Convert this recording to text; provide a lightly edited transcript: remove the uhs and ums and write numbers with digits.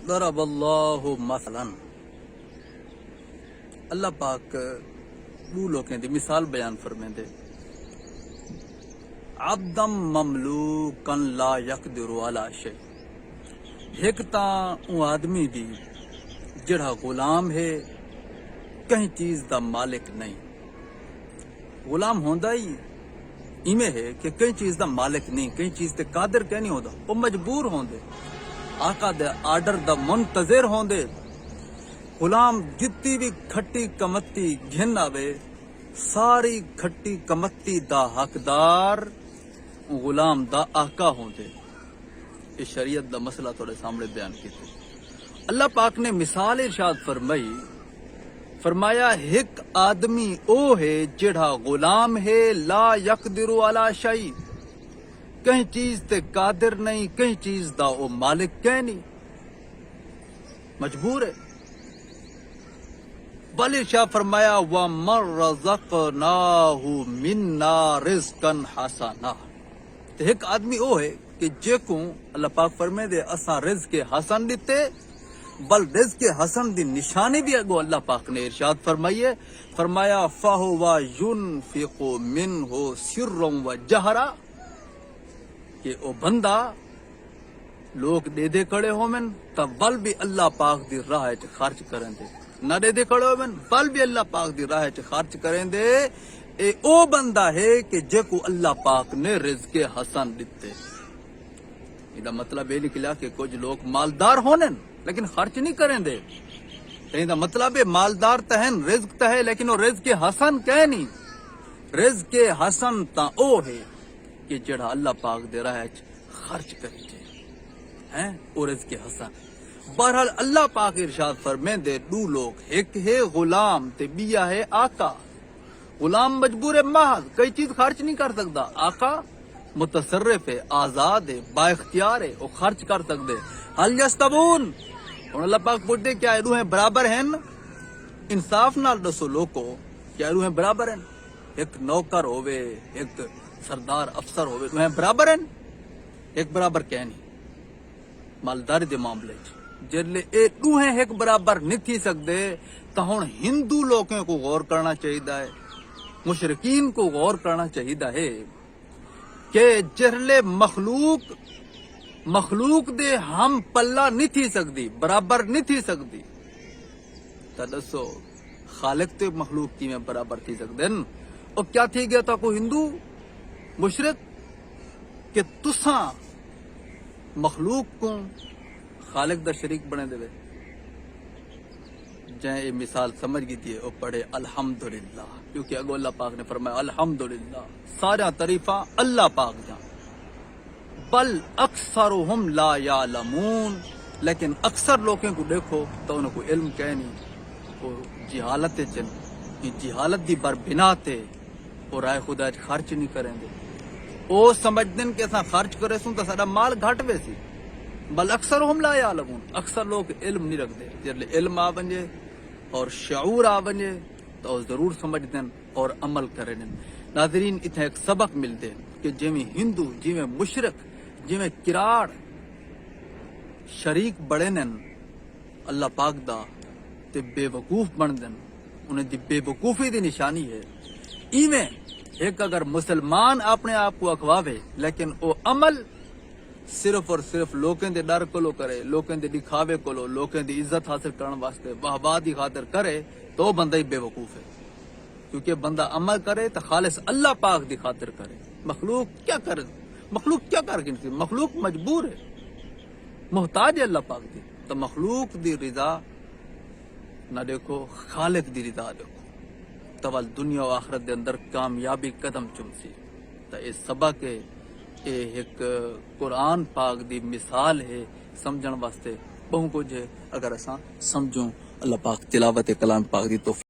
ضرب اللہ مثلا اللہ پاک دو لوگوں دی مثال بیان فرمیندے عبدم مملوکن لا یقدر علی شیء ایک تاں او آدمی دی جڑا غلام ہے کہیں چیز دا مالک نہیں غلام ہوندا ہی ایویں ہے کہ کئی چیز دا مالک نہیں کئی چیز تے قادر کہ نہیں ہوندا وہ مجبور ہوندے آقا دے آرڈر دا منتظر ہوندے غلام جتنی بھی کھٹی کمتی گھن آوے ساری کھٹی کمتی دا حقدار غلام دا آقا ہوندے یہ شریعت دا مسئلہ تھوڑے سامنے بیان کیتے اللہ پاک نے مثال ارشاد فرمایا ایک آدمی او ہے جڑا غلام ہے لا یقدر علی شیء کہیں چیز تے قادر نہیں کہیں چیز دا او مالک کہ نہیں مجبور ہے بل ارشاد فرمایا وَمَن رَّزَقْنَاهُ مِنَّا رِزْقًا حَسَنًا تو ایک آدمی او ہے کہ جے کو اللہ پاک فرمائے دے اساں رزق حسن دیتے بل رزق حسن دی نشانی بھی اگو اللہ پاک نے ارشاد فرمائیے فرمایا فَهُوَ يُنْفِقُ مِنْهُ سِرًّا وَجَهْرًا کہ او بندہ لوگ دے دے کھڑے ہومن تا بل بھی اللہ پاک دی راہ وچ خرچ کریں دے نہ دے دے کھڑے ہومن بل بھی اللہ پاک دی راہ وچ خرچ کریں دے اے او بندہ ہے کہ جے کو اللہ پاک نے رزق حسن دیتے یہ مطلب یہ نکلا کہ کچھ لوگ مالدار ہونن لیکن خرچ نہیں کریں دے یہ مطلب ہے مالدار تہن رزق تہے لیکن وہ رزق حسن کہ نہیں رزق حسن تا او ہے کہ جڑا اللہ پاک دے راہ وچ خرچ کرے ہیں اور رزق حسن بہرحال اللہ پاک ارشاد فرمیندے دو لوگ ایک ہے غلام تے بیا ہے آقا غلام مجبور ہے محض کئی چیز خرچ نہیں کر سکتا آقا متصرف ہے آزاد ہے با اختیار ہے وہ خرچ کر سکتے حل یستوون اور اللہ پاک پوچھتے کیا روحیں برابر ہیں انصاف نال دسو لوگو کیا روحیں برابر ہیں ایک نوکر ہوئے ایک سردار افسر ہوئے روحیں برابر ہیں ایک برابر کیا نہیں مالداری دے معاملے جلے اے روحیں ایک برابر نہیں تھی سکتے تو ہن ہندو لوگوں کو غور کرنا چاہیے ہے مشرکین کو غور کرنا چاہیے ہے کہ جرلے مخلوق دے ہم پلہ نہیں تھی سکتی برابر نہیں تھی سکتی تا دسو خالق تے مخلوق کی میں برابر تھی سکتے اور کیا تھی گیا تھا کوئی ہندو مشرک کہ تساں مخلوق کو خالق دا شریک بنے دے جائیں یہ مثال سمجھ گئی تھی وہ پڑھے الحمدللہ کیونکہ اگو اللہ پاک نے فرمایا الحمدللہ سارا تعریفاں اللہ پاک جان بل اکثرهم لا یعلمون لیکن اکثر لوگوں کو دیکھو تو انہوں کو علم کہہ نہیں وہ جہالت چن جہالت دی بر بنا تے وہ رائے خدا خرچ نہیں کریں گے وہ سمجھ دن کہ اساں خرچ کرے سوں تو سارا مال گھٹ ویسی بل اکثرهم لا یعلمون اکثر لوگ علم نہیں رکھتے جب علم آ بنجے اور شعور آ بنجے تو ضرور سمجھ دیں اور عمل کریں ناظرین اتنا ایک سبق ملتے کہ جویں ہندو جویں مشرک جویں کراڑ شریک بڑے نن اللہ پاک دا تے بے وقوف بن دن انہیں دی بے وقوفی دی نشانی ہے ایویں ایک اگر مسلمان اپنے آپ کو اخواوے لیکن او عمل صرف اور صرف لوکیں دے ڈر کولو کرے لوکیں دے دکھاوے کولو لوکیں دی عزت حاصل کرنے واسطے واہ دی خاطر کرے تو بندہ ہی بے وقوف ہے کیونکہ بندہ عمل کرے تو خالص اللہ پاک دی خاطر کرے مخلوق کیا کر گنتی مخلوق مجبور ہے محتاج ہے اللہ پاک دی تو مخلوق دی رضا نہ دیکھو خالق دی رضا دیکھو تول دنیا و آخرت دے اندر کامیابی قدم چمسی تو یہ سبق ہے یہ ایک قرآن پاک دی مثال ہے سمجھن واسطے بہت کچھ ہے اگر اساں سمجھوں اللہ پاک تلاوت کلام پاک دی توفیق